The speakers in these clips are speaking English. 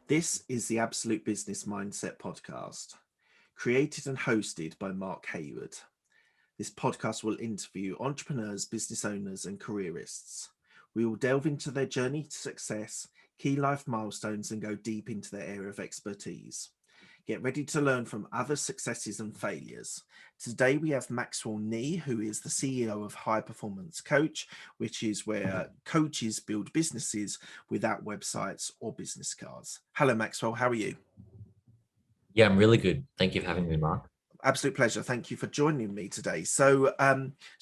This is the Absolute Business Mindset podcast, created and hosted by Mark Hayward. This podcast will interview entrepreneurs, business owners, and careerists. We will delve into their journey to success, key life milestones, and go deep into their area of expertise. Get ready to learn from other successes and failures. Today we have Maxwell Nee, who is the CEO of High Performance Coach, which is where coaches build businesses without websites or business cards. Hello, Maxwell. How are you? Yeah, I'm really good. Thank you for having me, Mark. Absolute pleasure. Thank you for joining me today. So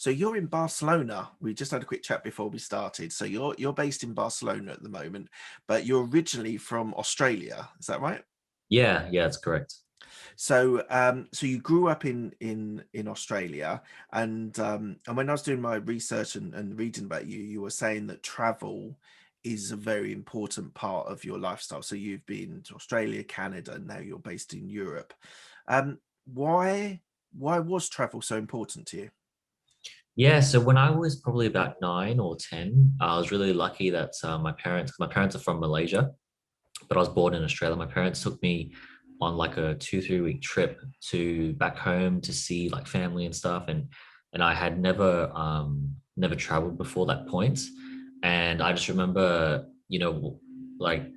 you're in Barcelona. We just had a quick chat before we started. So you're based in Barcelona at the moment, but you're originally from Australia. Is that right? Yeah, that's correct. So you grew up in Australia, and when I was doing my research and reading about you, you were saying that travel is a very important part of your lifestyle. So you've been to Australia, Canada, and now you're based in Europe. Um, why was travel so important to you? Yeah, so when I was probably about 9 or 10, I was really lucky that my parents are from Malaysia, but I was born in Australia. My parents took me on like a 2, 3 week trip to back home to see like family and stuff, and I had never traveled before that point, and I just remember, like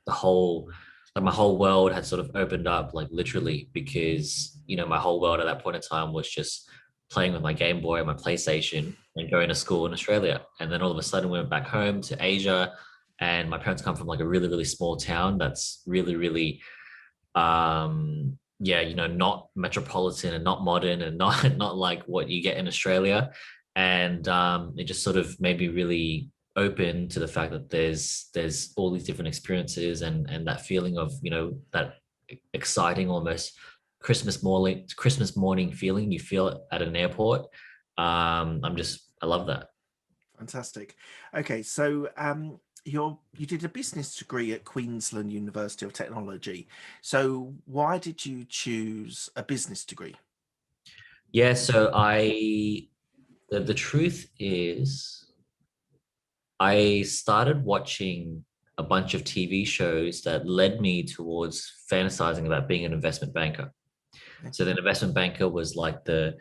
the whole like my whole world had sort of opened up like literally because my whole world at that point in time was just playing with my Game Boy and my PlayStation and going to school in Australia. And then all of a sudden we went back home to Asia, and my parents come from like a really, really small town that's really, really yeah, not metropolitan and not modern and not not like what you get in Australia. And it just sort of made me really open to the fact that there's all these different experiences, and that feeling of that exciting almost Christmas morning feeling you feel at an airport. I love that. Fantastic. Okay, so you did a business degree at Queensland University of Technology. So why did you choose a business degree? Yeah, so the truth is I started watching a bunch of TV shows that led me towards fantasizing about being an investment banker. Okay. So the investment banker was like the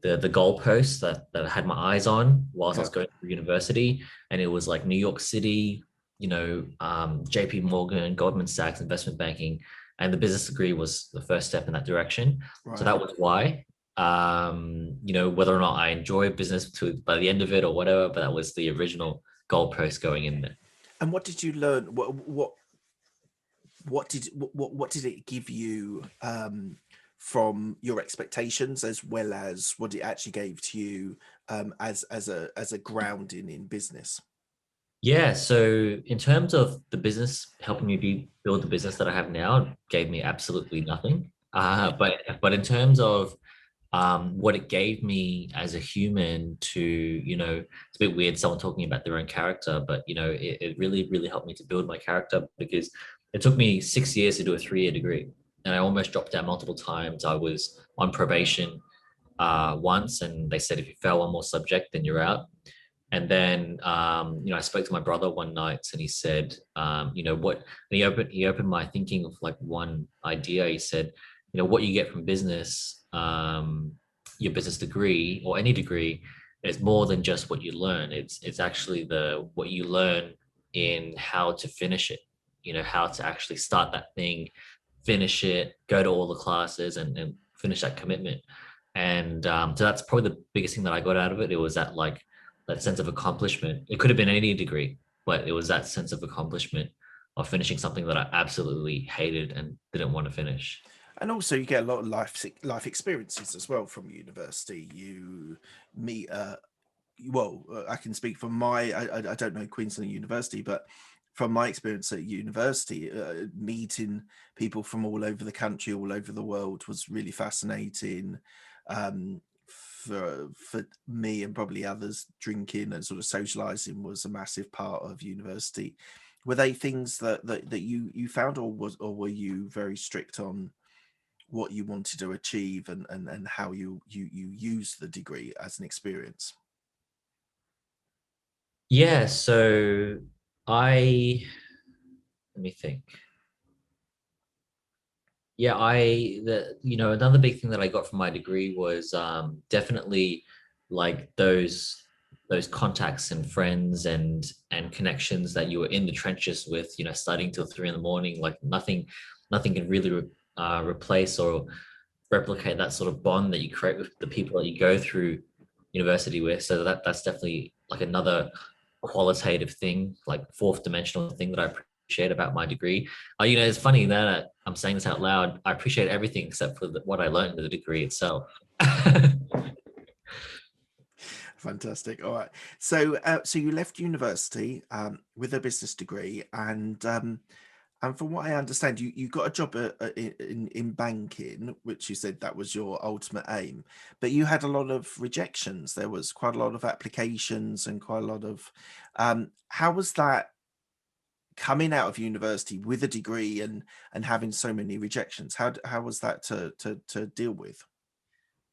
goalpost that I had my eyes on whilst I Yeah. was going through university, and it was like New York City, JP Morgan, Goldman Sachs, investment banking, and the business degree was the first step in that direction. So Right. that was why. Whether or not I enjoy business to by the end of it or whatever, but that was the original goalpost going in there. And what did you learn? What did it give you from your expectations, as well as what it actually gave to you as a grounding in business? Yeah, so in terms of the business, helping me build the business that I have now, it gave me absolutely nothing. But in terms of what it gave me as a human to, it's a bit weird someone talking about their own character, but it really, really helped me to build my character because it took me 6 years to do a 3 year degree. And I almost dropped out multiple times. I was on probation once, and they said if you fail one more subject, then you're out. And then, I spoke to my brother one night, and he said, what? And he opened my thinking of like one idea. He said, what you get from business, your business degree or any degree, is more than just what you learn. It's actually the what you learn in how to finish it. How to actually start that thing, finish it, go to all the classes, and finish that commitment. And so that's probably the biggest thing that I got out of it. It was that sense of accomplishment. It could have been any degree, but it was that sense of accomplishment of finishing something that I absolutely hated and didn't want to finish. And also, you get a lot of life experiences as well from university. You meet I can speak from I don't know Queensland University, but from my experience at university, meeting people from all over the country, all over the world, was really fascinating. For me and probably others, drinking and sort of socializing was a massive part of university. Were they things that you found, or were you very strict on what you wanted to achieve, and how you use the degree as an experience? Yeah, so I let me think. Yeah, another big thing that I got from my degree was definitely like those contacts and friends and connections that you were in the trenches with, studying till 3 in the morning. Like nothing can really replace or replicate that sort of bond that you create with the people that you go through university with. So that's definitely like another qualitative thing, like fourth dimensional thing that I appreciate about my degree. It's funny that I'm saying this out loud. I appreciate everything except for what I learned in the degree itself. Fantastic. All right. So you left university with a business degree, and from what I understand, you got a job in banking, which you said that was your ultimate aim. But you had a lot of rejections. There was quite a lot of applications and quite a lot of. How was that coming out of university with a degree and having so many rejections? How was that to deal with?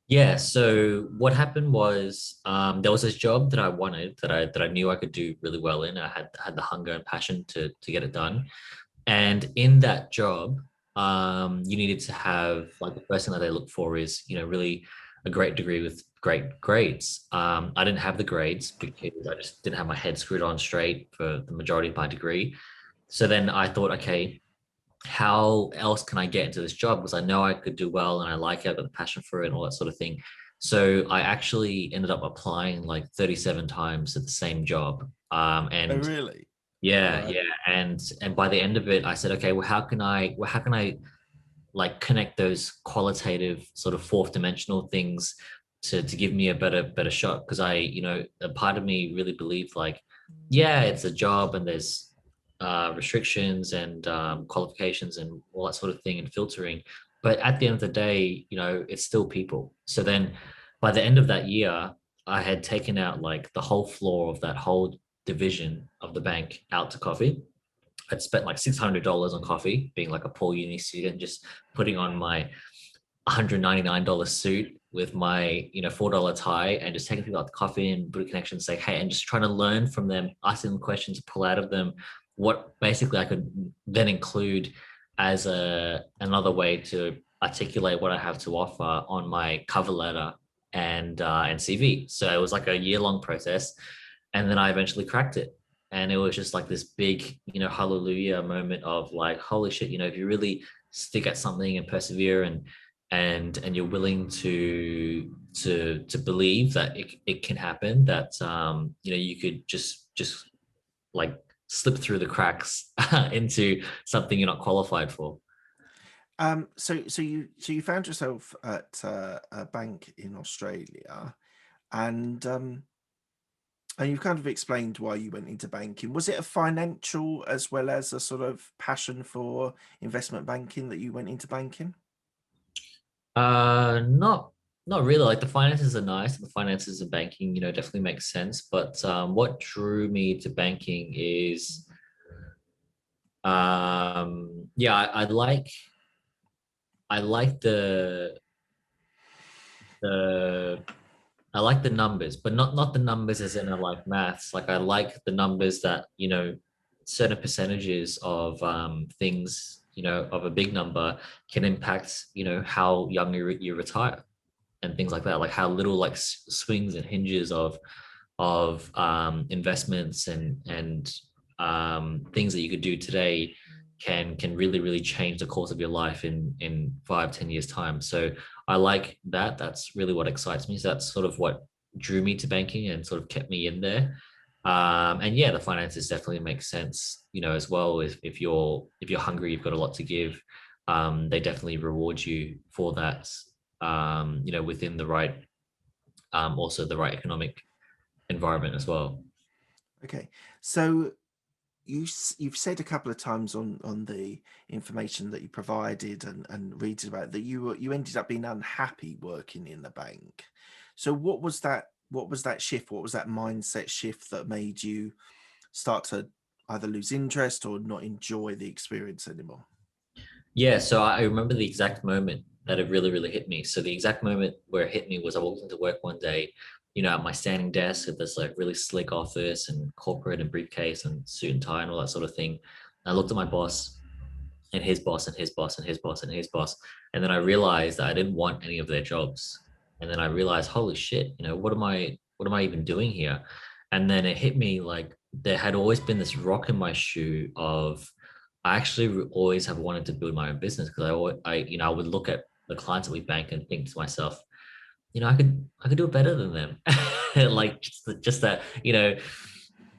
Yeah, so what happened was there was this job that I wanted that I knew I could do really well in. I had the hunger and passion to get it done. And in that job, you needed to have like the first thing that they look for is, really a great degree with great grades. I didn't have the grades because I just didn't have my head screwed on straight for the majority of my degree. So then I thought, okay, how else can I get into this job? Because I know I could do well and I like it, I've got the passion for it and all that sort of thing. So I actually ended up applying like 37 times to the same job. Oh, And really? All yeah, right. yeah, and by the end of it, I said, okay, well, how can I like connect those qualitative sort of fourth dimensional things to give me a better shot? Because a part of me really believed like, yeah, it's a job and there's restrictions and qualifications and all that sort of thing and filtering, but at the end of the day, it's still people. So then, by the end of that year, I had taken out like the whole floor of that whole division of the bank out to coffee. I'd spent like $600 on coffee, being like a poor uni student, just putting on my $199 suit with my $4 tie and just taking people out to coffee and Buddha connection, say hey, and just trying to learn from them, asking them questions, pull out of them what basically I could then include as another way to articulate what I have to offer on my cover letter and CV. So it was like a year-long process, and then I eventually cracked it. And it was just like this big, hallelujah moment of like, holy shit, if you really stick at something and persevere and you're willing to believe that it can happen, that you could just like slip through the cracks into something you're not qualified for. So you found yourself at a bank in Australia, and you've kind of explained why you went into banking. Was it a financial as well as a sort of passion for investment banking that you went into banking? Not really. Like the finances are nice. The finances of banking, definitely makes sense. But what drew me to banking is, yeah, I like the I like the numbers, but not the numbers as in I like maths. Like I like the numbers that, certain percentages of things, of a big number can impact, how young you retire and things like that. Like how little like swings and hinges of investments and things that you could do today can really change the course of your life in 5-10 years time. So I like that. That's really what excites me. So that's sort of what drew me to banking and sort of kept me in there. And yeah, the finances definitely make sense, as well. If you're hungry, you've got a lot to give. They definitely reward you for that. Within the right, also the right economic environment as well. Okay, so you've said a couple of times on the information that you provided and reading about that you ended up being unhappy working in the bank. So what was that shift? What was that mindset shift that made you start to either lose interest or not enjoy the experience anymore? Yeah, so I remember the exact moment that it really hit me. So the exact moment where it hit me was I walked into work one day, at my standing desk at this like really slick office and corporate and briefcase and suit and tie and all that sort of thing. I looked at my boss and his boss and his boss and his boss and his boss. And then I realized that I didn't want any of their jobs. And then I realized, holy shit, what am I even doing here? And then it hit me like there had always been this rock in my shoe of I actually always have wanted to build my own business because I would look at the clients that we bank and think to myself, I could do it better than them. Like just that,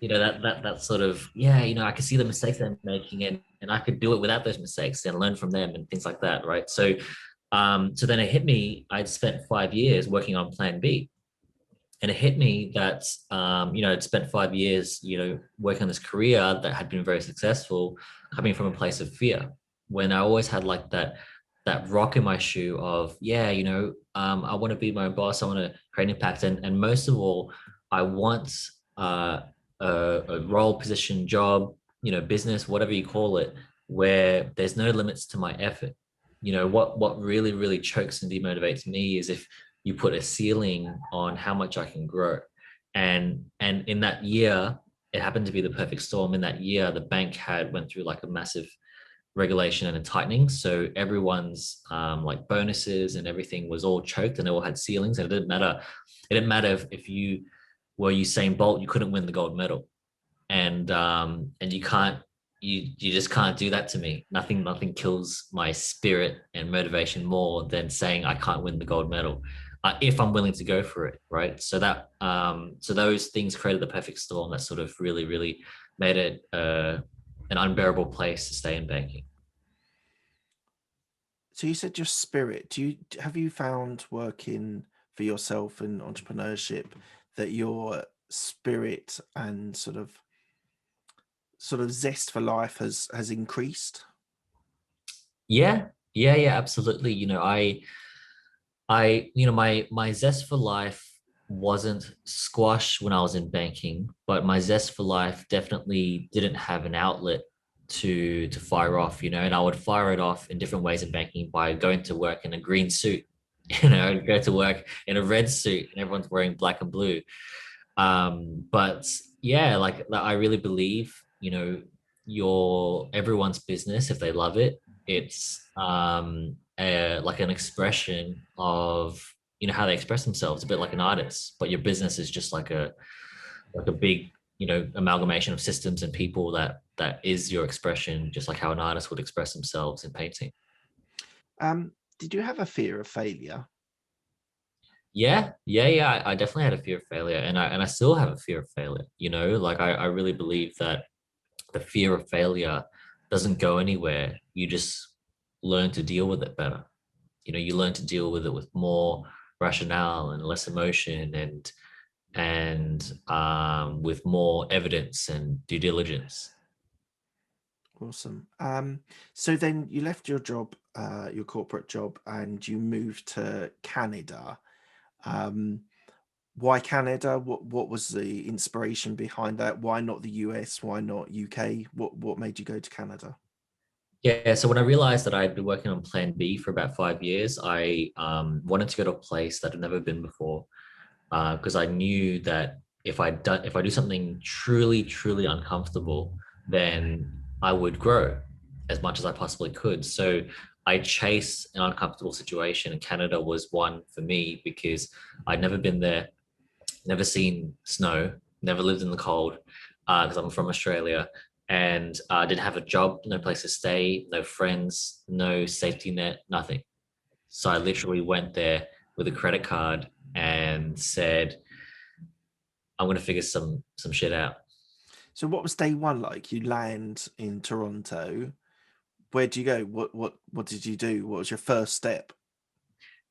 that sort of, yeah, I could see the mistakes they're making and I could do it without those mistakes and learn from them and things like that, right? So then it hit me. I'd spent 5 years working on Plan B, and it hit me that I'd spent 5 years, working on this career that had been very successful, coming from a place of fear. When I always had like that rock in my shoe of, yeah, I want to be my own boss. I want to create impact, and most of all, I want a role, position, job, business, whatever you call it, where there's no limits to my effort. What really, really chokes and demotivates me is if you put a ceiling on how much I can grow. And in that year, it happened to be the perfect storm. In that year, the bank had went through like a massive regulation and a tightening. So everyone's like bonuses and everything was all choked and they all had ceilings. And it didn't matter. It didn't matter if you were Usain Bolt, you couldn't win the gold medal. And you just can't do that to me. Nothing kills my spirit and motivation more than saying I can't win the gold medal, if I'm willing to go for it, right? So those things created the perfect storm that sort of really, really made it an unbearable place to stay in banking. So you said your spirit. Have you found working for yourself and entrepreneurship that your spirit and sort of zest for life has increased? Yeah, absolutely. My zest for life wasn't squashed when I was in banking, but my zest for life definitely didn't have an outlet to fire off, and I would fire it off in different ways in banking by going to work in a green suit. I'd go to work in a red suit and everyone's wearing black and blue. But yeah, like I really believe, your everyone's business if they love it. It's like an expression of how they express themselves, a bit like an artist. But your business is just like a big amalgamation of systems and people that is your expression, just like how an artist would express themselves in painting. Did you have a fear of failure? Yeah. I definitely had a fear of failure, and I still have a fear of failure. Like I really believe that the fear of failure doesn't go anywhere. You just learn to deal with it better. You learn to deal with it with more rationale and less emotion and with more evidence and due diligence. Awesome. So then you left your job, your corporate job, and you moved to Canada. Um, why Canada? What was the inspiration behind that? Why not the US? Why not UK? What made you go to Canada? Yeah, so when I realized that I'd been working on Plan B for about 5 years, I wanted to go to a place that I'd never been before, because I knew that if I do something truly, truly uncomfortable, then I would grow as much as I possibly could. So I chased an uncomfortable situation, and Canada was one for me because I'd never been there, never seen snow, never lived in the cold, because I'm from Australia, and didn't have a job, no place to stay, no friends, no safety net, nothing. So I literally went there with a credit card and said, I'm going to figure some shit out. So what was day one like? You land in Toronto. Where do you go? What did you do? What was your first step?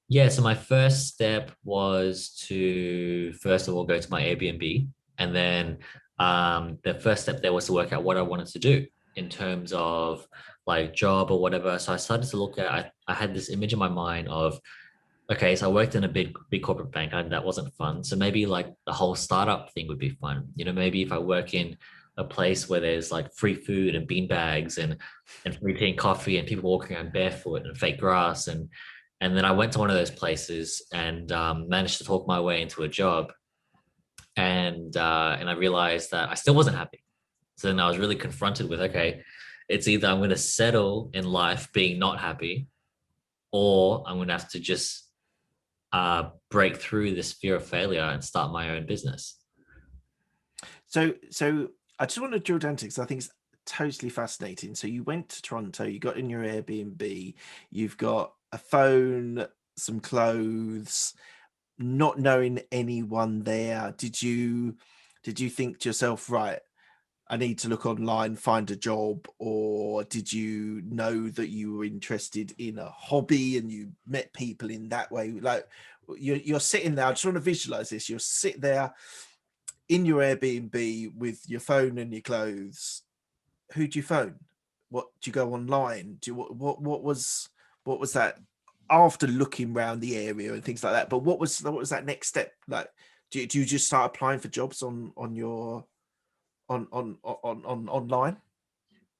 Yeah, so my first step was to first of all go to my Airbnb, and then the first step there was to work out what I wanted to do in terms of like job or whatever. So I started to look at. I had this image in my mind of, okay, so I worked in a big corporate bank and that wasn't fun. So maybe like the whole startup thing would be fun. Maybe if I work in a place where there's like free food and bean bags and free tea and coffee and people walking around barefoot and fake grass and then I went to one of those places and managed to talk my way into a job, and I realized that I still wasn't happy. So then I was really confronted with, okay, It's either I'm going to settle in life being not happy, or I'm going to have to just break through this fear of failure and start my own business. So I just want to drill down to because I think it's totally fascinating. So you went to Toronto, you got in your Airbnb, you've got a phone, some clothes, not knowing anyone there. Did you think to yourself, right, I need to look online, find a job, or did you know that you were interested in a hobby and you met people in that way? Like you're sitting there, I just want to visualize this. You're sitting there in your Airbnb with your phone and your clothes. Who do you phone? What do you go online? Do you, what was that after looking around the area and things like that? But what was that next step like? Do you just start applying for jobs on your on online?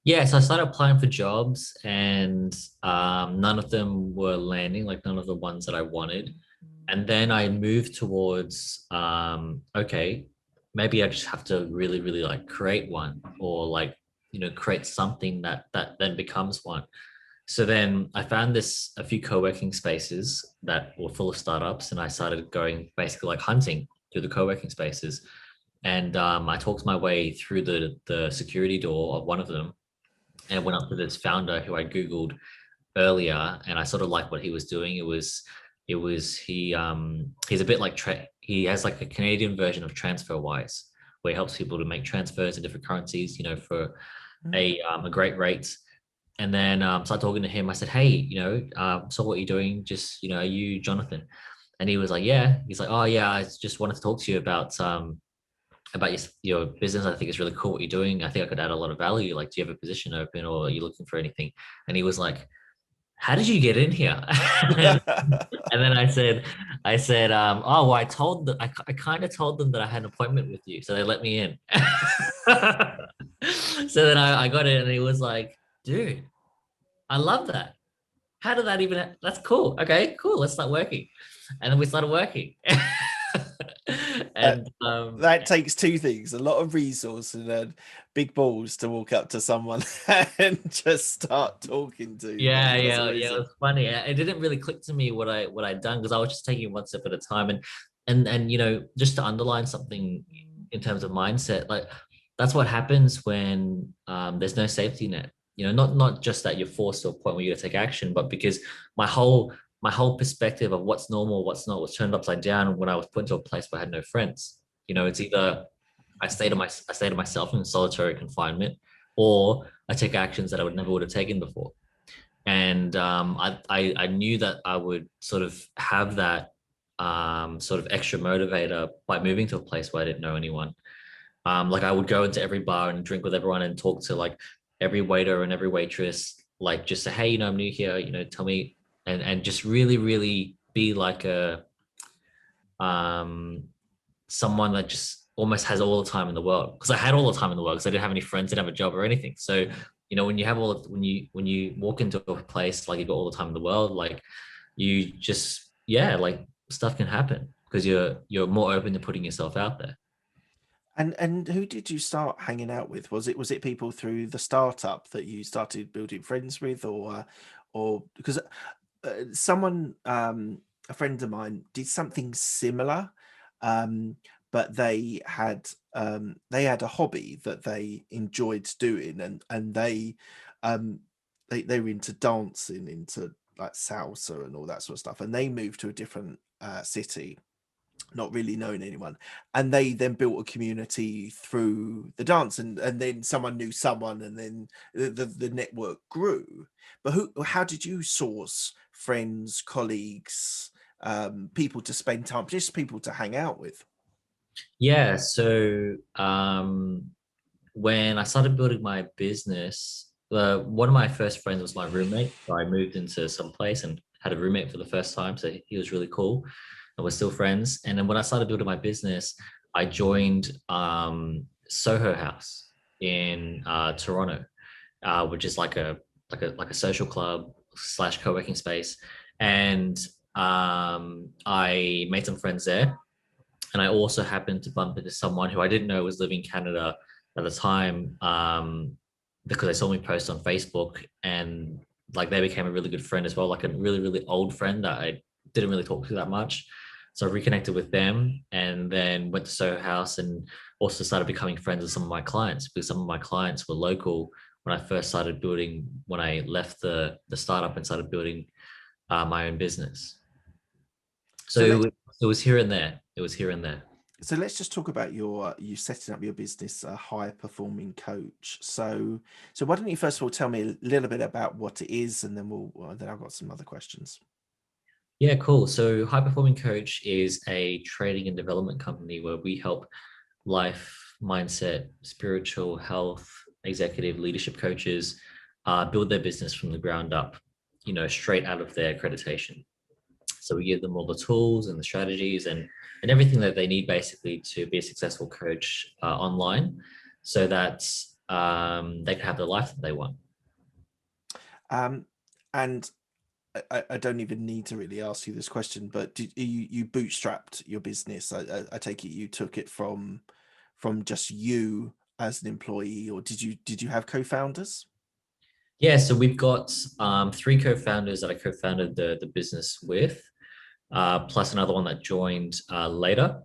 Yeah, so I started applying for jobs, and none of them were landing, like none of the ones that I wanted. And then I moved towards, okay, maybe I just have to really, really like create one, or like, create something that then becomes one. So then I found a few co-working spaces that were full of startups, and I started going basically like hunting through the co-working spaces. And I talked my way through the security door of one of them, and went up to this founder who I Googled earlier, and I sort of liked what he was doing. He's a bit like he has like a Canadian version of TransferWise, where he helps people to make transfers in different currencies, for a great rate. And then started talking to him. I said, hey, saw what you're doing. Just, are you Jonathan? And he was like, yeah. He's like, oh yeah, I just wanted to talk to you about your business. I think it's really cool what you're doing. I think I could add a lot of value. Like, do you have a position open, or are you looking for anything? And he was like, how did you get in here? and, and then I said, oh, well, I kind of told them that I had an appointment with you. So they let me in. So then I got in, and he was like, dude, I love that. How did that even, that's cool. Okay, cool. Let's start working. And then we started working. Uh, and that takes two things: a lot of resource and then big balls to walk up to someone and just start talking to Yeah, them. That's yeah, yeah. It amazing. was funny. It didn't really click to me what I'd done, because I was just taking it one step at a time, and just to underline something in terms of mindset, like that's what happens when there's no safety net. Not just that you're forced to a point where you got to take action, but because my whole my whole perspective of what's normal, what's not, was turned upside down when I was put into a place where I had no friends. It's either I stay to myself in solitary confinement, or I take actions that I would have taken before. And I knew that I would sort of have that sort of extra motivator by moving to a place where I didn't know anyone. Like I would go into every bar and drink with everyone and talk to like every waiter and every waitress, like just say, hey, I'm new here, tell me, and just really, really be like a um someone that just almost has all the time in the world, because I had all the time in the world because I didn't have any friends, didn't have a job or anything. So when you have when you walk into a place like you've got all the time in the world, like you just, yeah, like stuff can happen because you're more open to putting yourself out there. And who did you start hanging out with? Was it people through the startup that you started building friends with, or because someone a friend of mine did something similar, um, but they had a hobby that they enjoyed doing, and um, they were into dancing, into like salsa and all that sort of stuff, and they moved to a different city, not really knowing anyone, and they then built a community through the dance, and then someone knew someone, and then the network grew. But how did you source friends, colleagues, people to spend time, just people to hang out with? Yeah, so when I started building my business, one of my first friends was my roommate. So I moved into some place and had a roommate for the first time. So he was really cool, and we're still friends. And then when I started building my business, I joined Soho House in Toronto, which is like a social club slash co-working space. And I made some friends there, and I also happened to bump into someone who I didn't know was living in Canada at the time, because they saw me post on Facebook, and like they became a really good friend as well, like a really, really old friend that I didn't really talk to that much. So I reconnected with them and then went to Soho House and also started becoming friends with some of my clients, because some of my clients were local when I first started building, when I left the startup and started building my own business. So So let's it was here and there. It was here and there. so let's just talk about you setting up your business, a high performing coach. So why don't you first of all tell me a little bit about what it is, and then I've got some other questions. Yeah, cool. So High Performing Coach is a training and development company where we help life, mindset, spiritual health, executive leadership coaches build their business from the ground up, straight out of their accreditation. So we give them all the tools and the strategies and everything that they need basically to be a successful coach online, so that they can have the life that they want. Um, and I don't even need to really ask you this question, but you bootstrapped your business? I take it you took it from just you as an employee, or did you have co-founders? Yeah, so we've got three co-founders that I co-founded the business with, plus another one that joined later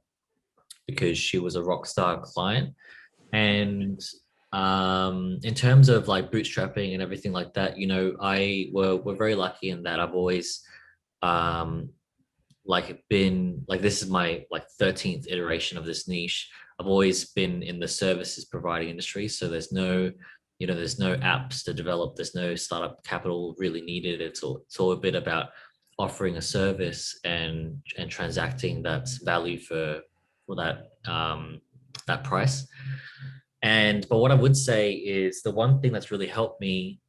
because she was a rock star client. And in terms of like bootstrapping and everything like that, we're very lucky in that I've always um, like been like, this is my like 13th iteration of this niche. I've always been in the services providing industry, so there's no apps to develop, there's no startup capital really needed. It's all a bit about offering a service and transacting that value for that price. But what I would say is the one thing that's really helped me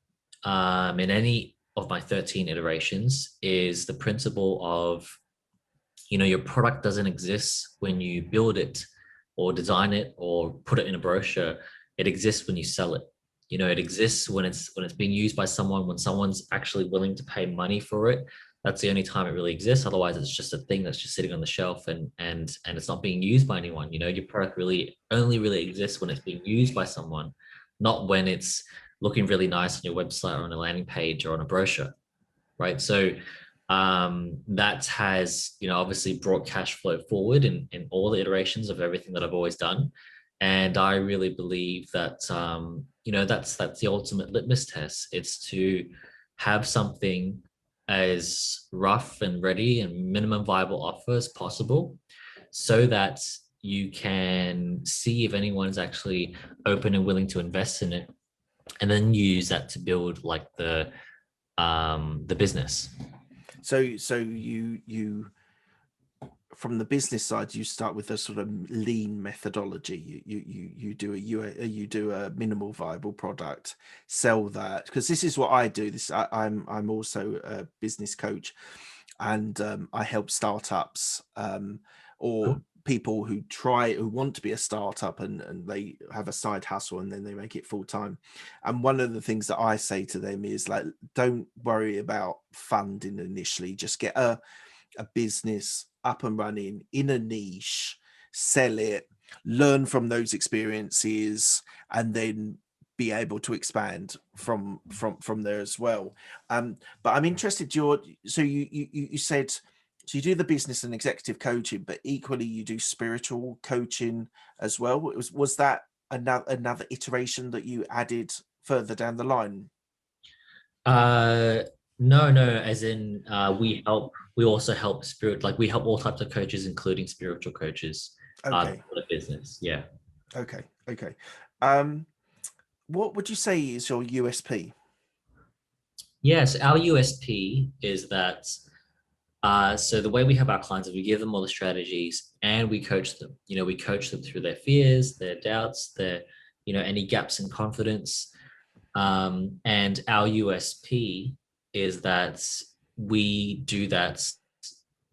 in any of my 13 iterations is the principle of, your product doesn't exist when you build it or design it or put it in a brochure. It exists when you sell it. It exists when it's being used by someone, when someone's actually willing to pay money for it. That's the only time it really exists. Otherwise, it's just a thing that's just sitting on the shelf and it's not being used by anyone. Your product really only really exists when it's being used by someone, not when it's looking really nice on your website or on a landing page or on a brochure, right? So that has, obviously brought cash flow forward in all the iterations of everything that I've always done. And I really believe that, that's the ultimate litmus test. It's to have something as rough and ready and minimum viable offer as possible, so that you can see if anyone's actually open and willing to invest in it, and then use that to build like the business. So you from the business side, you start with a sort of lean methodology. You do a minimal viable product, sell that, because this is what I do. I'm also a business coach, and I help startups, or people who want to be a startup, and they have a side hustle and then they make it full time. And one of the things that I say to them is like, don't worry about funding initially, just get a business up and running in a niche, sell it, learn from those experiences, and then be able to expand from there as well. But I'm interested. You said, so you do the business and executive coaching, but equally you do spiritual coaching as well. Was that another iteration that you added further down the line? Uh, no, as in we also help we help all types of coaches, including spiritual coaches, Okay, for the business. Yeah. okay. Um, what would you say is your USP? Yes, our USP is that, so the way we have our clients is we give them all the strategies and we coach them. We coach them through their fears, their doubts, their, any gaps in confidence. And our USP is that we do that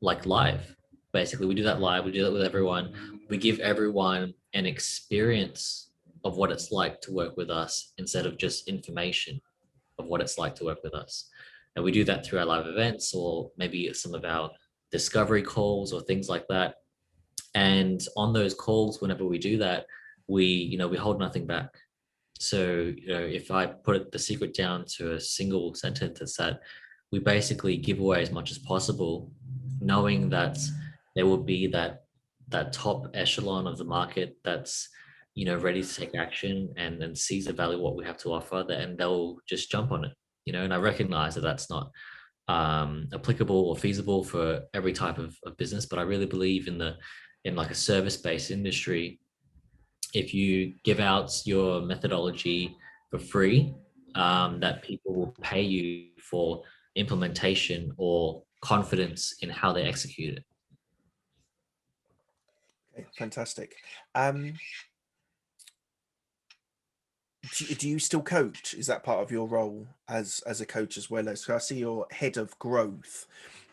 like live. Basically, we do that live. We do that with everyone. We give everyone an experience of what it's like to work with us instead of just information of what it's like to work with us. And we do that through our live events or maybe some of our discovery calls or things like that. And on those calls, whenever we do that, we hold nothing back. So, if I put the secret down to a single sentence, it's that we basically give away as much as possible, knowing that there will be that top echelon of the market that's ready to take action and sees the value of what we have to offer, and they'll just jump on it. And I recognize that that's not applicable or feasible for every type of business, but I really believe in like a service-based industry. If you give out your methodology for free, that people will pay you for implementation or confidence in how they execute it. Okay, fantastic. Do you still coach? Is that part of your role as a coach as well? As I see you're head of growth,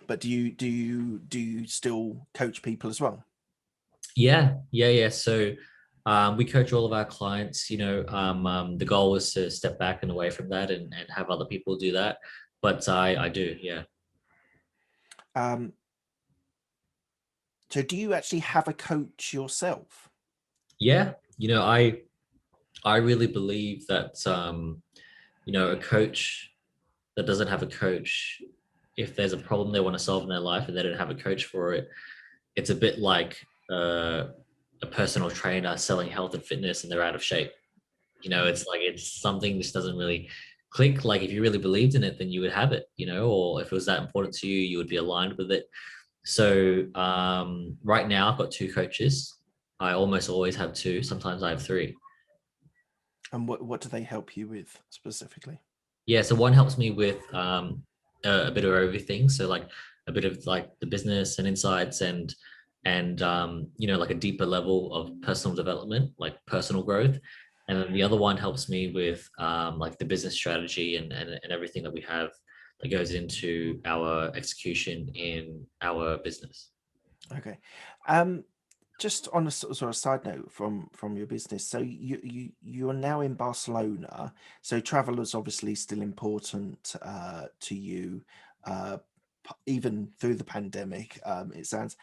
but do you still coach people as well? Yeah. So we coach all of our clients. The goal is to step back and away from that and have other people do that. But I do, yeah. Um, so do you actually have a coach yourself? Yeah. I really believe that a coach that doesn't have a coach, if there's a problem they want to solve in their life and they don't have a coach for it, it's a bit like a personal trainer selling health and fitness and they're out of shape. It's like it's something that just doesn't really click. Like if you really believed in it, then you would have it, or if it was that important to you, you would be aligned with it. So right now I've got two coaches. I almost always have two. Sometimes I have three. And what do they help you with specifically? Yeah, so one helps me with a bit of everything. So like a bit of like the business and insights and like a deeper level of personal development, like personal growth. And then the other one helps me with like the business strategy and everything that we have that goes into our execution in our business. Okay. Um, just on a sort of side note from your business, so you are now in Barcelona. So travel is obviously still important to you, even through the pandemic. It sounds.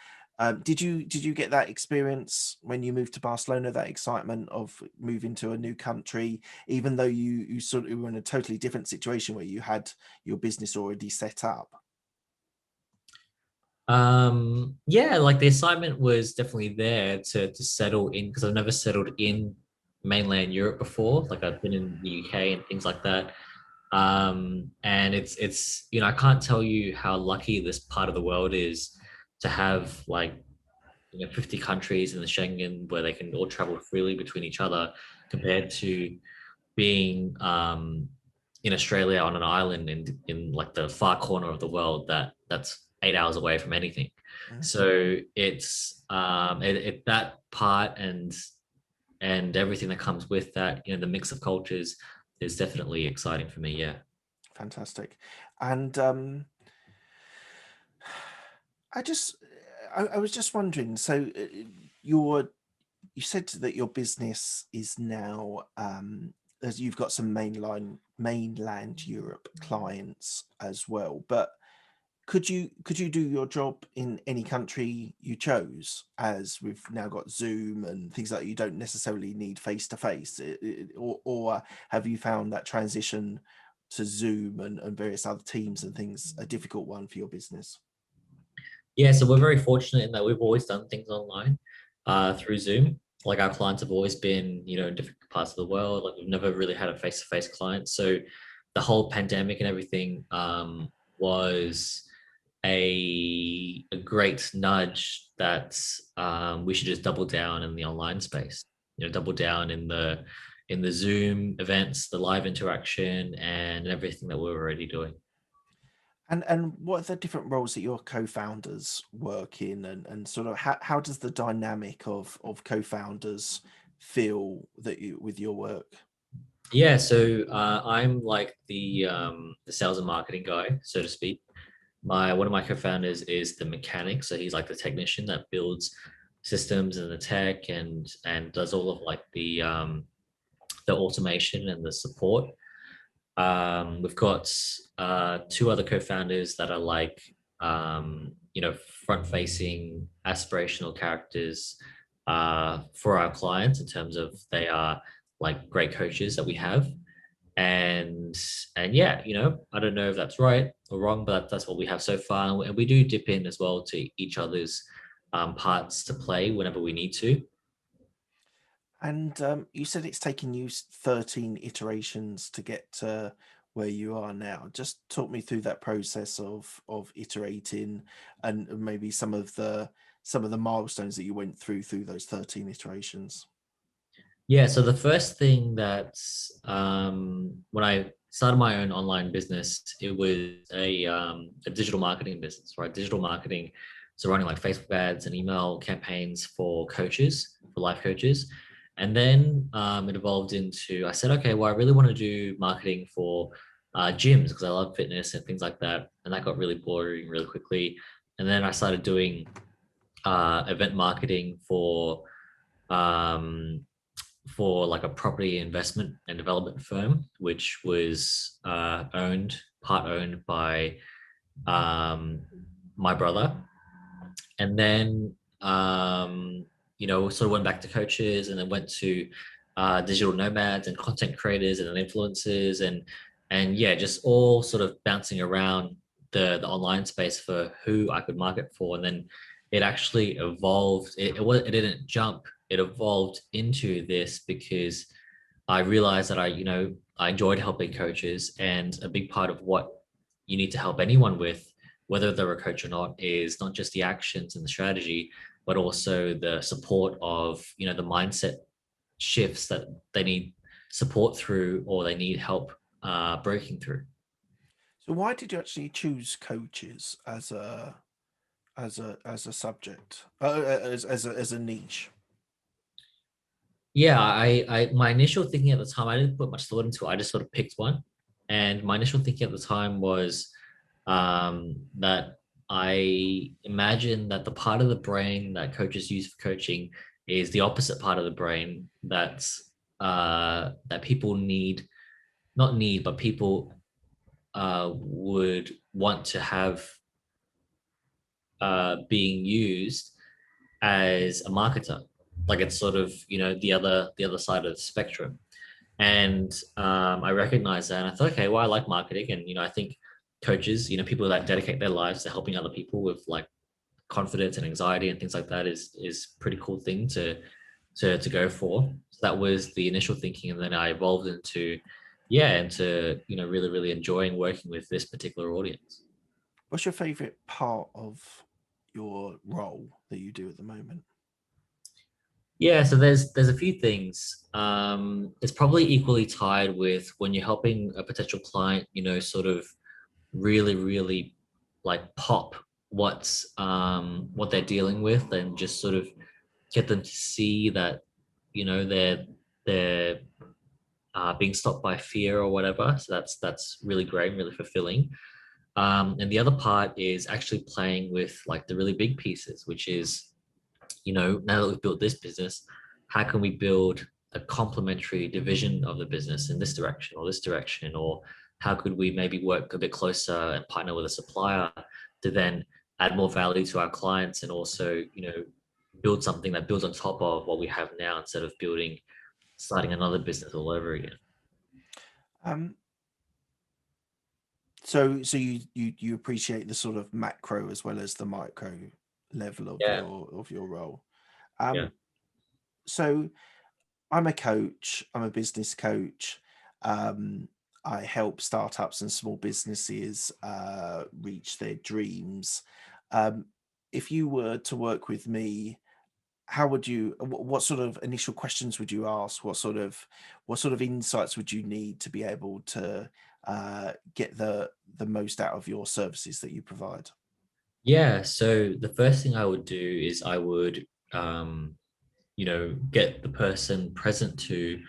Did you get that experience when you moved to Barcelona? That excitement of moving to a new country, even though you sort of were in a totally different situation where you had your business already set up. Yeah, like the assignment was definitely there to settle in because I've never settled in mainland Europe before. Like I've been in the UK and things like that. And it's I can't tell you how lucky this part of the world is to have like 50 countries in the Schengen where they can all travel freely between each other compared to being in Australia on an island in like the far corner of the world that's 8 hours away from anything. Mm. So it's that part and everything that comes with that, the mix of cultures is definitely exciting for me. Yeah. Fantastic. And I just, I was just wondering. So, your, you said that your business is now, as you've got some mainland Europe clients as well. But could you do your job in any country you chose? As we've now got Zoom and things like that, you don't necessarily need face to face, or have you found that transition to Zoom and various other teams and things a difficult one for your business? Yeah, so we're very fortunate in that we've always done things online through Zoom. Like our clients have always been, in different parts of the world. Like we've never really had a face-to-face client. So the whole pandemic and everything was a great nudge that we should just double down in the online space. Double down in the Zoom events, the live interaction, and everything that we're already doing. And what are the different roles that your co-founders work in, and sort of how does the dynamic of co-founders feel that you with your work? Yeah, so I'm like the sales and marketing guy, so to speak. My One of my co-founders is the mechanic, so he's like the technician that builds systems and the tech and does all of like the automation and the support. We've got two other co-founders that are like front-facing aspirational characters for our clients in terms of they are like great coaches that we have. And yeah, I don't know if that's right or wrong, but that's what we have so far. And we do dip in as well to each other's parts to play whenever we need to. And you said it's taken you 13 iterations to get to where you are now. Just talk me through that process of iterating, and maybe some of the milestones that you went through those 13 iterations. Yeah, so the first thing that when I started my own online business, it was a digital marketing business, right? Digital marketing, so running like Facebook ads and email campaigns for coaches, for life coaches. And then it evolved into, I said, okay, well, I really want to do marketing for gyms because I love fitness and things like that. And that got really boring really quickly. And then I started doing event marketing um, for like a property investment and development firm, which was part owned by um, my brother. And then, sort of went back to coaches and then went to digital nomads and content creators and influencers and yeah, just all sort of bouncing around the online space for who I could market for. And then it actually evolved. It didn't jump. It evolved into this because I realized that I enjoyed helping coaches, and a big part of what you need to help anyone with, whether they're a coach or not, is not just the actions and the strategy, but also the support of the mindset shifts that they need support through or they need help breaking through. So why did you actually choose coaches as a subject, as a niche? Yeah, my initial thinking at the time, I didn't put much thought into it. I just sort of picked one, and my initial thinking at the time was that I imagine that the part of the brain that coaches use for coaching is the opposite part of the brain that people need, not need, but people would want to have being used as a marketer. Like it's sort of the other side of the spectrum. And I recognized that, and I thought, okay, well, I like marketing, and I think coaches, people that dedicate their lives to helping other people with like confidence and anxiety and things like that is pretty cool thing to go for. So that was the initial thinking, and then I evolved into really really enjoying working with this particular audience. What's your favorite part of your role that you do at the moment? Yeah, so there's a few things. It's probably equally tied with when you're helping a potential client, sort of really, really like pop what they're dealing with and just sort of get them to see that, they're being stopped by fear or whatever. So that's really great, really fulfilling. And the other part is actually playing with like the really big pieces, which is now that we've built this business, how can we build a complementary division of the business in this direction or this direction? Or how could we maybe work a bit closer and partner with a supplier to then add more value to our clients and also, build something that builds on top of what we have now instead of starting another business all over again. Um, so you appreciate the sort of macro as well as the micro level of Yeah, your role. yeah, Um, so I'm a coach. I'm a business coach. Um, I help startups and small businesses reach their dreams. Um, if you were to work with me, how would you? What sort of initial questions would you ask? What sort of insights would you need to be able to get the most out of your services that you provide? yeah. So the first thing I would do is I would get the person present to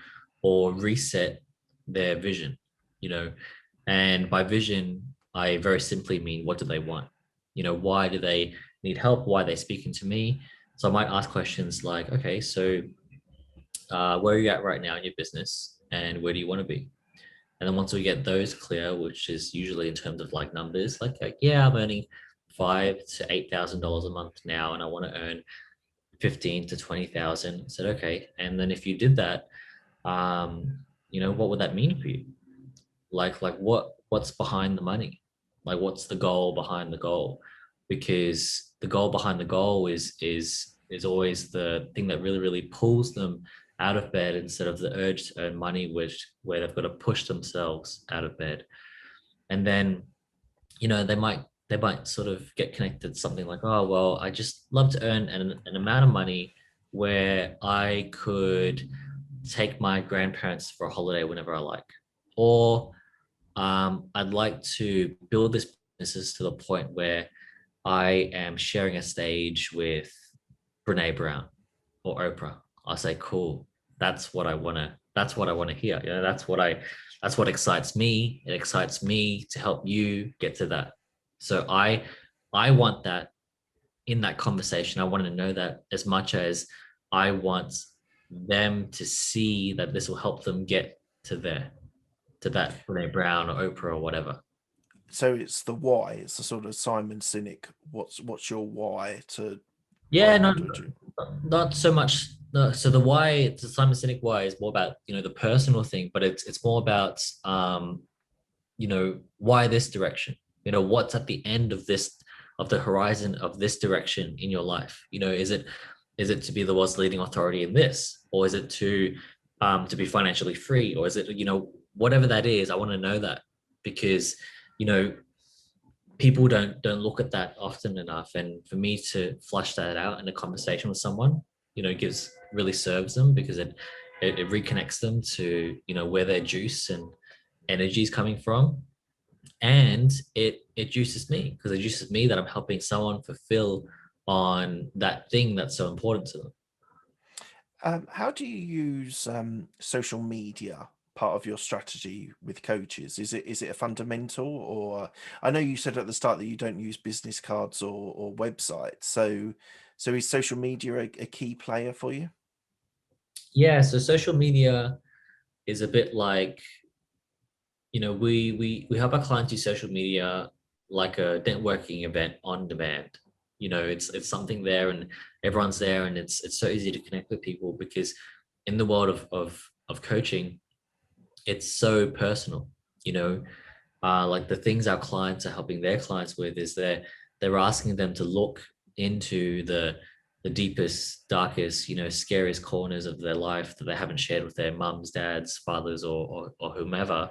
or reset their vision, you know. And by vision, I very simply mean what do they want? Why do they need help? Why are they speaking to me? So I might ask questions like, okay, so where are you at right now in your business and where do you want to be? And then once we get those clear, which is usually in terms of like numbers, like yeah, I'm earning $5,000 to $8,000 a month now, and I want to earn 15 to 20,000. I said, okay. And then if you did that, what would that mean for you? Like what's behind the money? Like what's the goal behind the goal? Because the goal behind the goal is always the thing that really, really pulls them out of bed instead of the urge to earn money, where they've got to push themselves out of bed. And then, they might sort of get connected to something like, oh, well, I just love to earn an amount of money where I could take my grandparents for a holiday whenever I like. Or I'd like to build this business to the point where I am sharing a stage with Brene Brown or Oprah. I'll say, cool. That's what I want to hear. That's what excites me. It excites me to help you get to that. So I want that in that conversation. I want to know that as much as I want them to see that this will help them get to that Brene Brown or Oprah or whatever. So it's the why. It's the sort of Simon Sinek. What's your why to why Yeah, you no, want to achieve? not so much. No, so the why, the Simon Sinek why, is more about the personal thing, but it's more about why this direction. What's at the end of the horizon of this direction in your life. Is it to be the world's leading authority in this, or is it to be financially free, or is it whatever that is. I want to know that, because you know people don't look at that often enough, and for me to flush that out in a conversation with someone gives really serves them, because it reconnects them to where their juice and energy is coming from. And it juices me, because it juices me that I'm helping someone fulfill on that thing that's so important to them. How do you use social media part of your strategy with coaches? Is it a fundamental, or I know you said at the start that you don't use business cards or websites. So is social media a key player for you? Yeah, so social media is a bit like, we help our clients use social media like a networking event on demand. It's something there, and everyone's there, and it's so easy to connect with people, because in the world of coaching, it's so personal. Like the things our clients are helping their clients with is they're asking them to look into the deepest, darkest, scariest corners of their life that they haven't shared with their mums, dads, fathers, or whomever.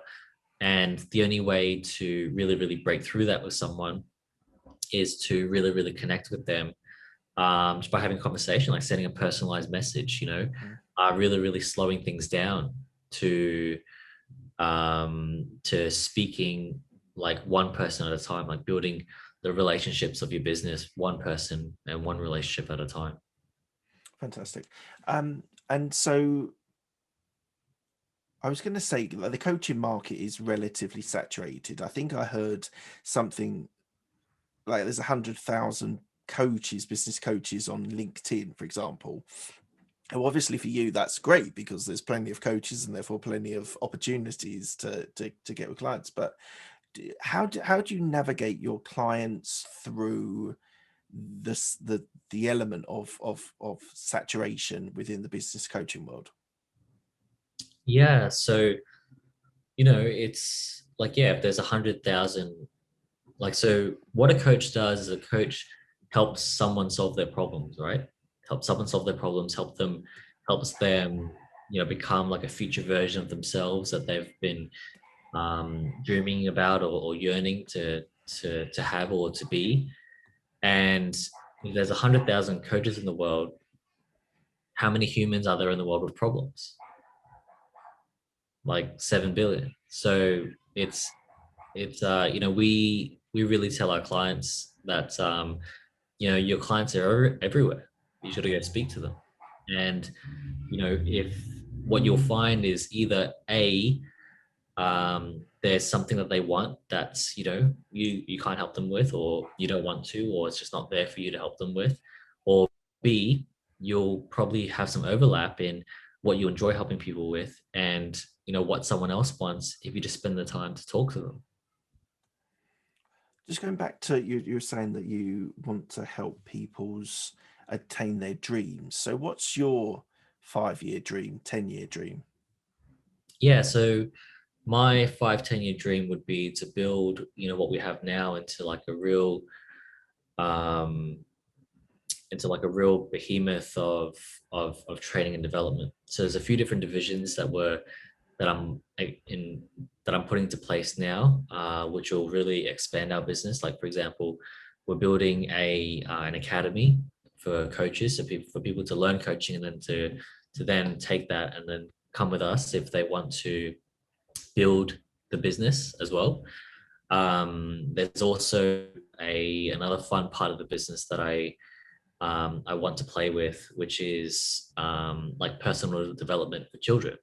And the only way to really, really break through that with someone is to really, really connect with them, just by having a conversation, like sending a personalized message, Mhm. really, really slowing things down to speaking like one person at a time, like building the relationships of your business, one person and one relationship at a time. Fantastic. And so I was going to say, like, the coaching market is relatively saturated. I think I heard something like there's 100,000 coaches, business coaches on LinkedIn, for example. And obviously for you, that's great because there's plenty of coaches and therefore plenty of opportunities to get with clients. But how do you navigate your clients through the element of saturation within the business coaching world? Yeah, so it's like, yeah, if there's 100,000, like, so what a coach does is a coach helps someone solve their problems, right? Helps someone solve their problems, helps them become like a future version of themselves that they've been dreaming about, or yearning to have or to be. And if there's 100,000 coaches in the world, how many humans are there in the world with problems? Like 7 billion. So we really tell our clients that your clients are everywhere. You should go speak to them. And if what you'll find is either there's something that they want that's you can't help them with, or you don't want to, or it's just not there for you to help them with, or B, you'll probably have some overlap in what you enjoy helping people with, and what someone else wants, if you just spend the time to talk to them. Just going back to you, you're saying that you want to help people's attain their dreams. So what's your 5-year dream, 10-year dream? Yeah, so my 5-10 year dream would be to build, what we have now um, into like a real behemoth of training and development. So there's a few different divisions that I'm in that I'm putting into place now, which will really expand our business. Like for example, we're building an academy for coaches, so for people to learn coaching and then to then take that and then come with us if they want to build the business as well. There's also another fun part of the business that I want to play with, which is like personal development for children.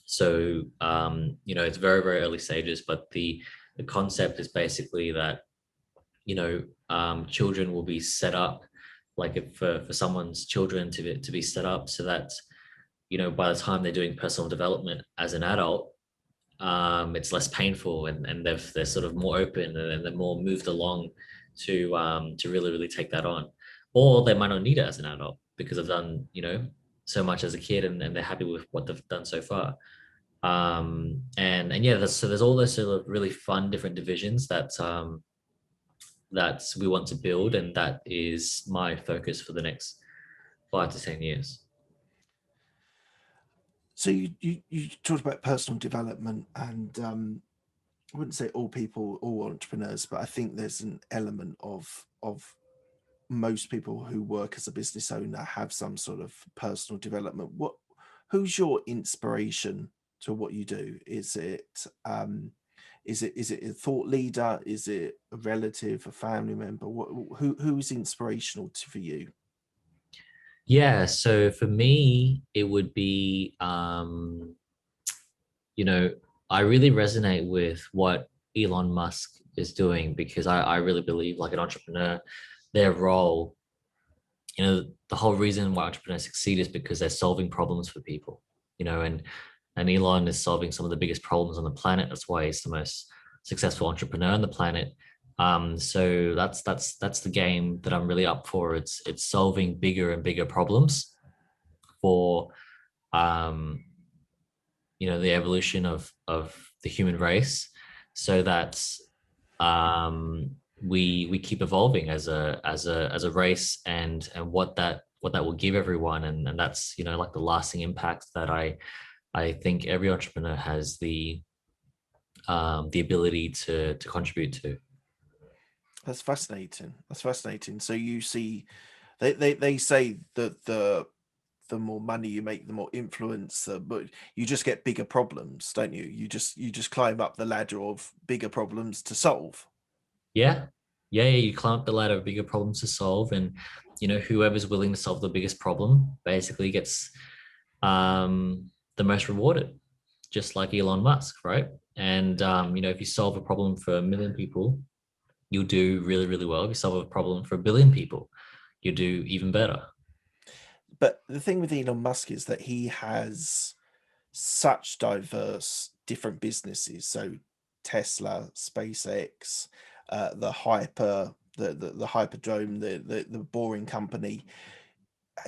So it's very very early stages, but the concept is basically that children will be set up like if for someone's children to be set up so that by the time they're doing personal development as an adult, it's less painful and they're sort of more open and they're more moved along to really really take that on, or they might not need it as an adult because they've done so much as a kid and they're happy with what they've done so far. And yeah, so there's all those sort of really fun different divisions that we want to build, and that is my focus for the next 5 to 10 years. So you talked about personal development, and I wouldn't say all people, all entrepreneurs, but I think there's an element of most people who work as a business owner have some sort of personal development. Who's your inspiration to what you do? Is it a thought leader? Is it a relative, a family member? Who's inspirational for you? Yeah, so for me it would be you know, I really resonate with what Elon Musk is doing because I really believe like an entrepreneur, their role, the whole reason why entrepreneurs succeed is because they're solving problems for people, and Elon is solving some of the biggest problems on the planet. That's why he's the most successful entrepreneur on the planet. So that's the game that I'm really up for. It's solving bigger and bigger problems for um, the evolution of the human race, so that um, we keep evolving as a race, and what that will give everyone, and that's like the lasting impact that I think every entrepreneur has the ability to contribute to. That's fascinating. That's fascinating. So you see, they say that the more money you make, the more influence, but you just get bigger problems, don't you? You just climb up the ladder of bigger problems to solve. Yeah, yeah, you climb up the ladder of bigger problems to solve, and whoever's willing to solve the biggest problem basically gets the most rewarded, just like Elon Musk, right? And if you solve a problem for 1 million people, you'll do really, really well. If you solve a problem for 1 billion people, you do even better. But the thing with Elon Musk is that he has such diverse different businesses. So Tesla, SpaceX, the hyper, the hyperdrome, the boring company.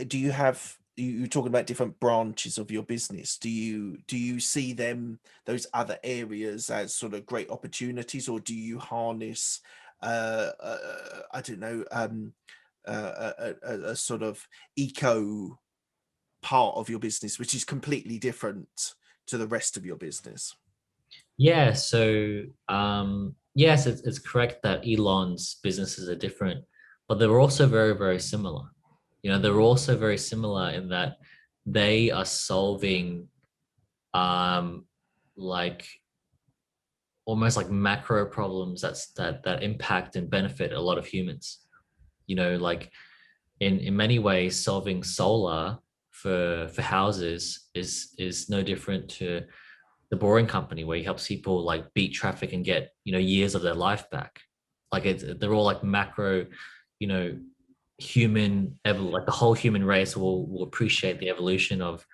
Do you have you're talking about different branches of your business? Do you see those other areas as sort of great opportunities, or do you harness I don't know, a sort of eco part of your business which is completely different to the rest of your business? Yeah, so yes, it's correct that Elon's businesses are different, but they're also very, very similar. They're also very similar in that they are solving um, like almost like macro problems that impact and benefit a lot of humans. Like in many ways, solving solar for houses is no different to the Boring Company, where he helps people like beat traffic and get years of their life back. Like they're all like macro, you know, like the whole human race will appreciate the evolution of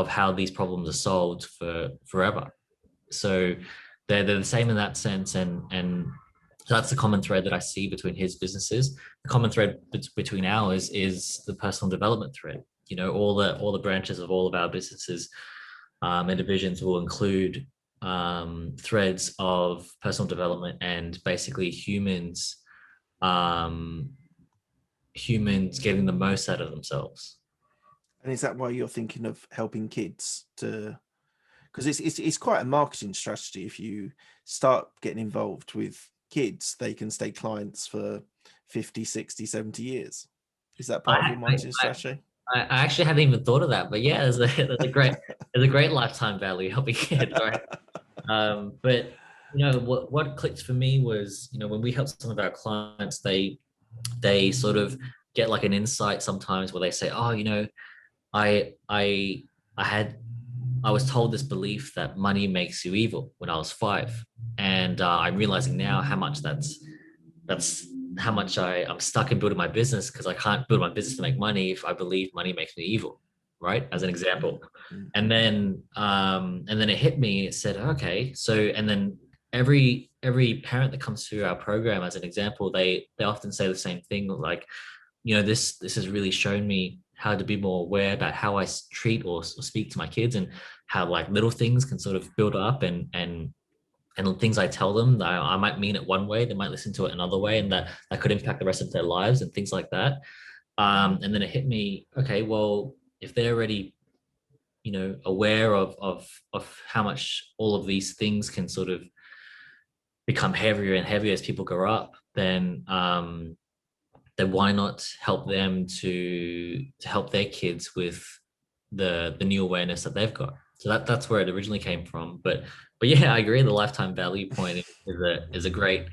how these problems are solved for forever. So they're the same in that sense, and that's the common thread that I see between his businesses. The common thread between ours is the personal development thread. All the branches of all of our businesses and divisions will include threads of personal development and basically um, humans getting the most out of themselves. And is that why you're thinking of helping kids to, because it's quite a marketing strategy. If you start getting involved with kids, they can stay clients for 50, 60, 70 years. Is that part of your marketing strategy? I actually hadn't even thought of that, but yeah, there's a great lifetime value helping kids, right? But what clicked for me was, when we help some of our clients, they sort of get like an insight sometimes where they say, oh, I I I had I was told this belief that money makes you evil when I was 5, and I'm realizing now how much that's how much I'm stuck in building my business because I can't build my business to make money if I believe money makes me evil, right? As an example. Mm. And then it hit me. It said, okay, so and then every parent that comes through our program, as an example, they often say the same thing, like, this has really shown me how to be more aware about how I treat or speak to my kids, and how like little things can sort of build up, and things I tell them, I might mean it one way, they might listen to it another way, and that could impact the rest of their lives and things like that. And then it hit me, okay, well, if they're already, aware of how much all of these things can sort of become heavier and heavier as people grow up, then why not help them to help their kids with the new awareness that they've got. So that's where it originally came from. But yeah, I agree. The lifetime value point is a great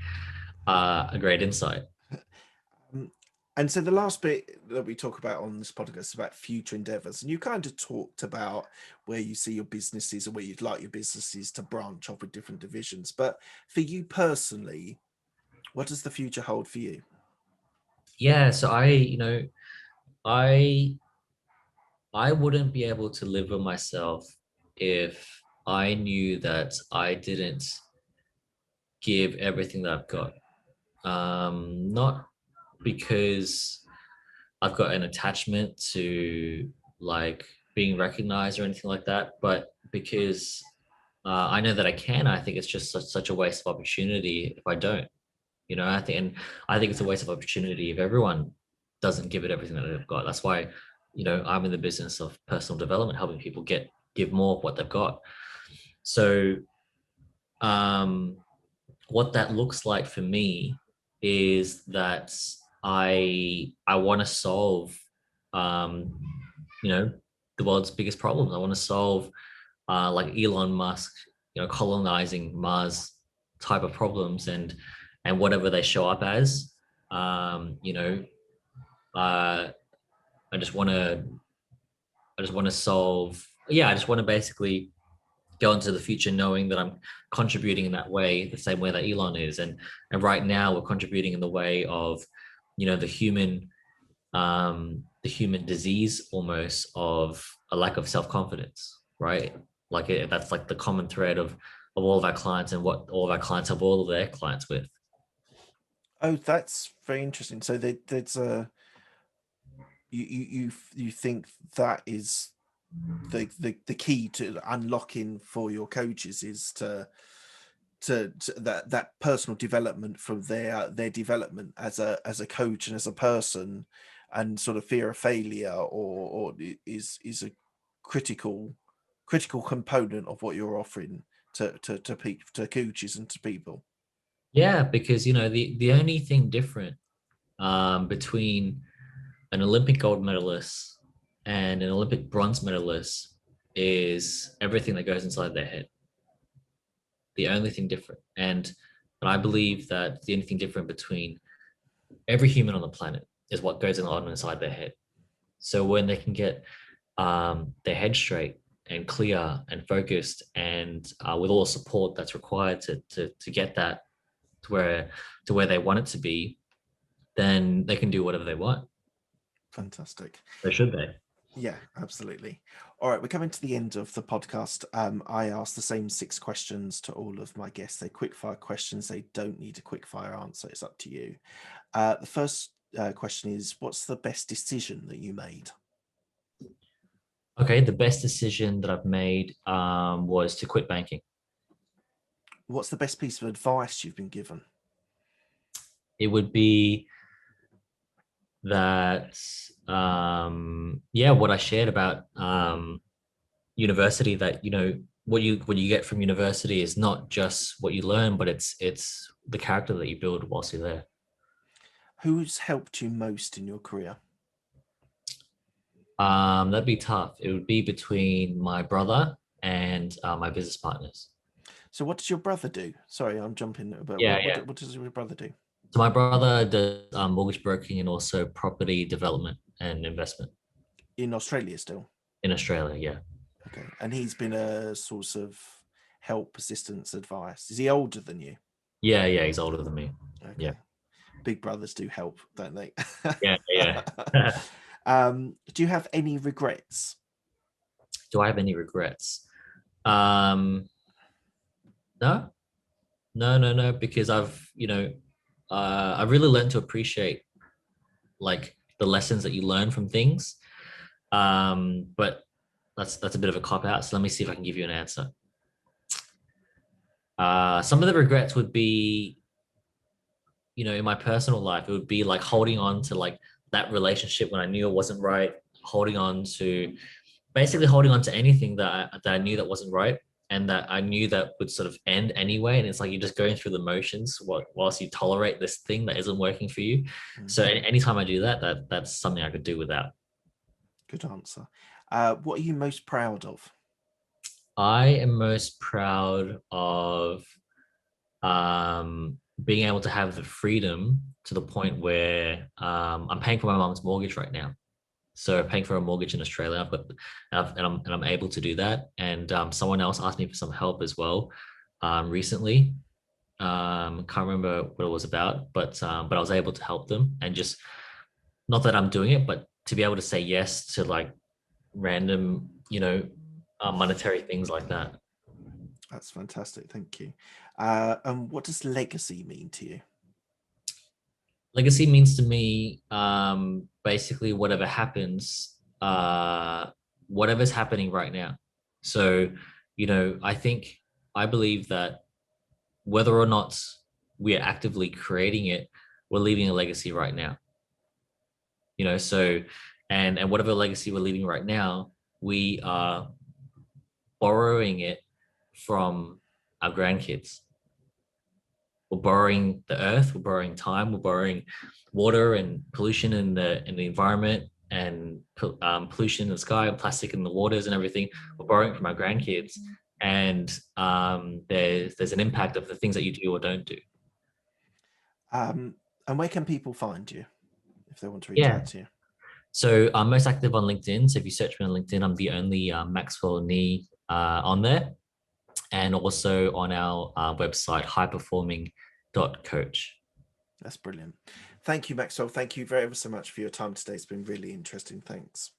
insight. Um, and so the last bit that we talk about on this podcast is about future endeavors. And you kind of talked about where you see your businesses or where you'd like your businesses to branch off with different divisions. But for you personally, what does the future hold for you? Yeah, so I I wouldn't be able to live with myself if I knew that I didn't give everything that I've got. Not because I've got an attachment to like being recognized or anything like that, but because I know that I can. I think it's just such a waste of opportunity if I don't. I think it's a waste of opportunity if everyone doesn't give it everything that they've got. That's why, I'm in the business of personal development, helping people give more of what they've got. So, um, what that looks like for me is that I want to solve, um, you know, the world's biggest problems. I want to solve, like Elon Musk, colonizing Mars type of problems, and whatever they show up as. Um, you know, uh, I just want to solve. Yeah, I just want to basically go into the future knowing that I'm contributing in that way, the same way that Elon is. And right now we're contributing in the way of, the human disease almost of a lack of self-confidence, right? That's like the common thread of all of our clients and what all of our clients have all of their clients with. Oh, that's very interesting. So there's a you think that is the key to unlocking for your coaches is to that personal development from their development as a coach and as a person, and sort of fear of failure or is a critical component of what you're offering to coaches and to people. Yeah, because the only thing different between an Olympic gold medalist and an Olympic bronze medalist is everything that goes inside their head. The only thing different. And I believe that the only thing different between every human on the planet is what goes on inside their head. So when they can get their head straight and clear and focused, and with all the support that's required to get that to where they want it to be, then they can do whatever they want. Fantastic. They should they? Yeah, absolutely. All right, we're coming to the end of the podcast. I ask the same 6 questions to all of my guests. They're quick fire questions. They don't need a quick fire answer. It's up to you. The first question is, what's the best decision that you made? Okay, the best decision that I've made was to quit banking. What's the best piece of advice you've been given? It would be that, yeah, what I shared about university, that, what you get from university is not just what you learn, but it's the character that you build whilst you're there. Who's helped you most in your career? That'd be tough. It would be between my brother and my business partners. So what does your brother do? Sorry, I'm jumping, but Yeah, what yeah. what does your brother do? So my brother does mortgage broking and also property development and investment In Australia still? in Australia. Yeah. Okay. And he's been a source of help, assistance, advice. Is he older than you? Yeah, yeah. He's older than me. Yeah, Okay. Big brothers do help, don't they? yeah, yeah. Do you have any regrets? Do I have any regrets? Um, no, no, no, no. Because I've really learned to appreciate like the lessons that you learn from things. But that's a bit of a cop out. So let me see if I can give you an answer. Some of the regrets would be, in my personal life, it would be like holding on to like that relationship when I knew it wasn't right, holding on to basically holding on to anything that I knew that wasn't right and that I knew that would sort of end anyway. And it's like you're just going through the motions whilst you tolerate this thing that isn't working for you. So anytime I do that's something I could do without. Good answer. What are you most proud of? I am most proud of being able to have the freedom to the point where I'm paying for my mom's mortgage right now. So paying for a mortgage in Australia, and I'm able to do that. And someone else asked me for some help as well recently. Can't remember what it was about, but I was able to help them, and just not that I'm doing it, but to be able to say yes to like random, monetary things like that. That's fantastic. Thank you. And what does legacy mean to you? Legacy means to me, basically whatever's happening right now. So, I believe that whether or not we are actively creating it, we're leaving a legacy right now. So, and whatever legacy we're leaving right now, we are borrowing it from our grandkids. We're borrowing the earth, we're borrowing time, we're borrowing water and pollution in the environment, and pollution in the sky and plastic in the waters and everything. We're borrowing from our grandkids, and there's an impact of the things that you do or don't do. Um, and where can people find you if they want to reach Yeah. out to you? So I'm most active on LinkedIn. So if you search me on LinkedIn, I'm the only Maxwell Nee on there, and also on our website, highperforming.coach. That's brilliant. Thank you, Maxwell. Thank you very ever so much for your time today. It's been really interesting. Thanks.